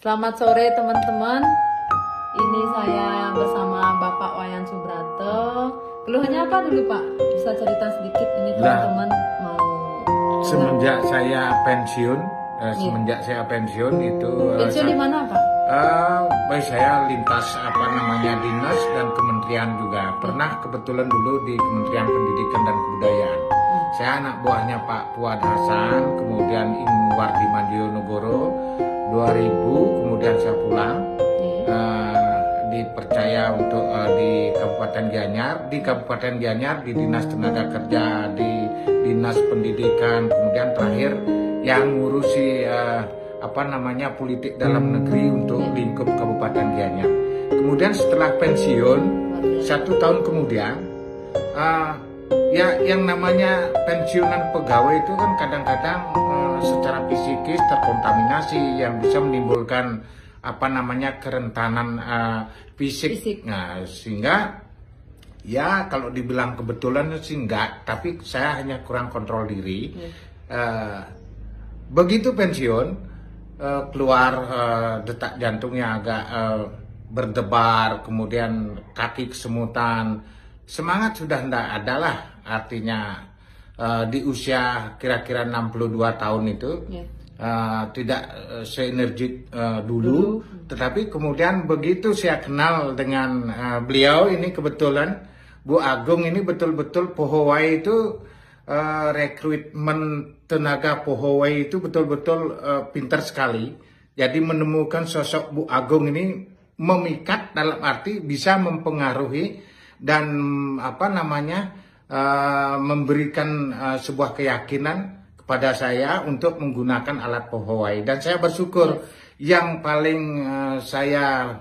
Selamat sore teman-teman. Ini saya bersama Bapak Wayan Subrate. Keluhannya apa dulu Pak? Bisa cerita sedikit ini teman-teman mau. Semenjak saya pensiun, itu. Pensiun di mana Pak? Saya lintas dinas dan kementerian juga. Pernah kebetulan dulu di Kementerian Pendidikan dan Kebudayaan. Saya anak buahnya Pak Fuad Hasan, kemudian Ingwardi Madiunegoro 2000, kemudian saya pulang. Dipercaya untuk di Kabupaten Gianyar, di Dinas Tenaga Kerja, di Dinas Pendidikan, kemudian terakhir yang ngurusi politik dalam negeri untuk lingkup Kabupaten Gianyar. Kemudian setelah pensiun 1 tahun kemudian, yang namanya pensiunan pegawai itu kan kadang-kadang secara psikis terkontaminasi yang bisa menimbulkan kerentanan fisik. Nah, sehingga ya kalau dibilang kebetulan sih enggak, tapi saya hanya kurang kontrol diri. Begitu pensiun, keluar detak jantungnya agak berdebar, kemudian kaki kesemutan, semangat sudah enggak ada lah. Artinya di usia kira-kira 62 tahun itu tidak seenergik dulu, tetapi kemudian begitu saya kenal dengan beliau ini, kebetulan Bu Agung ini betul-betul Pohowai itu rekrutmen tenaga Pohowai itu betul-betul pintar sekali. Jadi menemukan sosok Bu Agung ini memikat, dalam arti bisa mempengaruhi dan memberikan sebuah keyakinan kepada saya untuk menggunakan alat Pohowai. Dan saya bersyukur, yang paling saya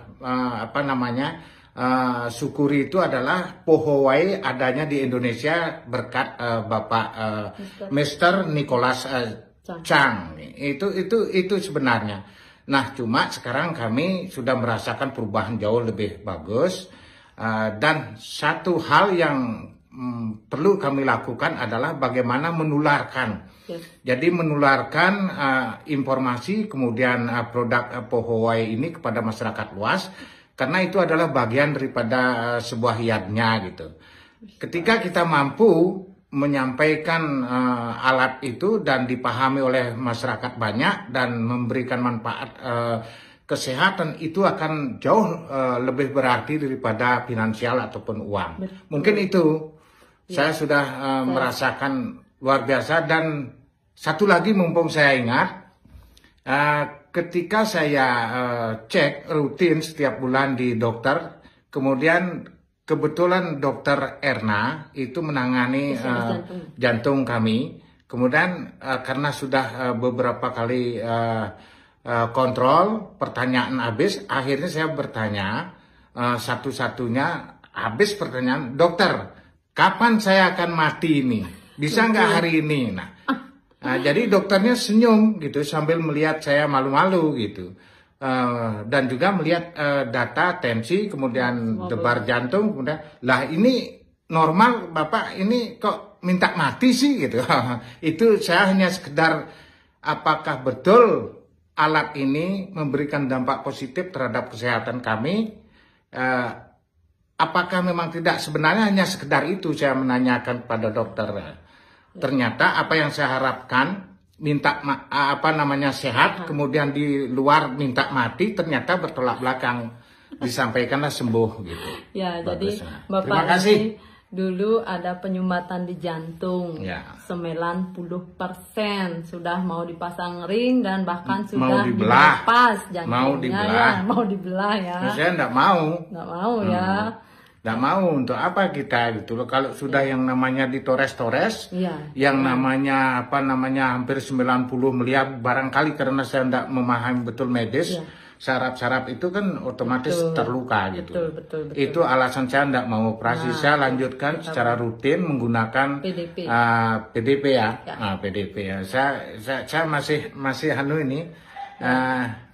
syukuri itu adalah Pohowai adanya di Indonesia berkat Bapak Mr. Nicholas Chang. Itu sebenarnya. Nah, cuma sekarang kami sudah merasakan perubahan jauh lebih bagus, dan satu hal yang perlu kami lakukan adalah bagaimana menularkan. Jadi menularkan informasi, kemudian produk Pohowai ini kepada masyarakat luas, karena itu adalah bagian daripada sebuah hiatnya gitu. Ketika kita mampu menyampaikan alat itu dan dipahami oleh masyarakat banyak dan memberikan manfaat kesehatan, itu akan jauh lebih berarti daripada finansial ataupun uang. Mungkin itu saya sudah merasakan luar biasa. Dan satu lagi mumpung saya ingat, ketika saya cek rutin setiap bulan di dokter, kemudian kebetulan dokter Erna itu menangani jantung kami. Kemudian karena sudah beberapa kali kontrol, pertanyaan habis, akhirnya saya bertanya satu-satunya habis pertanyaan, dokter, kapan saya akan mati ini? Bisa nggak hari ini? Nah, jadi dokternya senyum gitu sambil melihat saya malu-malu gitu. Dan juga melihat data tensi, kemudian debar jantung, kemudian lah ini normal Bapak, ini kok minta mati sih gitu. Itu saya hanya sekedar apakah betul alat ini memberikan dampak positif terhadap kesehatan kami. Apakah memang tidak? Sebenarnya hanya sekedar itu saya menanyakan pada dokter. Ternyata apa yang saya harapkan, minta sehat, kemudian di luar minta mati, ternyata bertolak belakang, disampaikanlah sembuh gitu. Ya, bagus. Jadi Bapak terima kasih. Dulu ada penyumbatan di jantung, 90% sudah mau dipasang ring dan bahkan sudah dilepas jantungnya, mau dibelah ya. Saya enggak mau. Enggak mau ya. Nggak mau, untuk apa kita gitu loh. Kalau sudah yang namanya ditores-tores, yang namanya hampir 90 miliar, barangkali karena saya tidak memahami betul medis, saraf-saraf itu kan otomatis terluka gitu. Betul. Itu alasan saya tidak mau operasi. Saya lanjutkan secara rutin menggunakan PDP ya. PDP ya. Saya masih ini.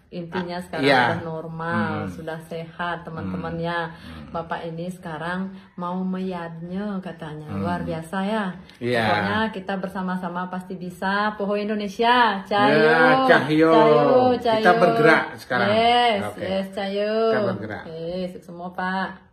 intinya sekarang iya. sudah normal, sudah sehat teman-temannya. Bapak ini sekarang mau meyadnya katanya, luar biasa ya. Iya. Pokoknya kita bersama-sama pasti bisa. Poho Indonesia, Cayo, Ya, Cahyo. Kita bergerak sekarang. Yes, Oke. yes, Cayo. Kita bergerak. Oke, sukses semua Pak.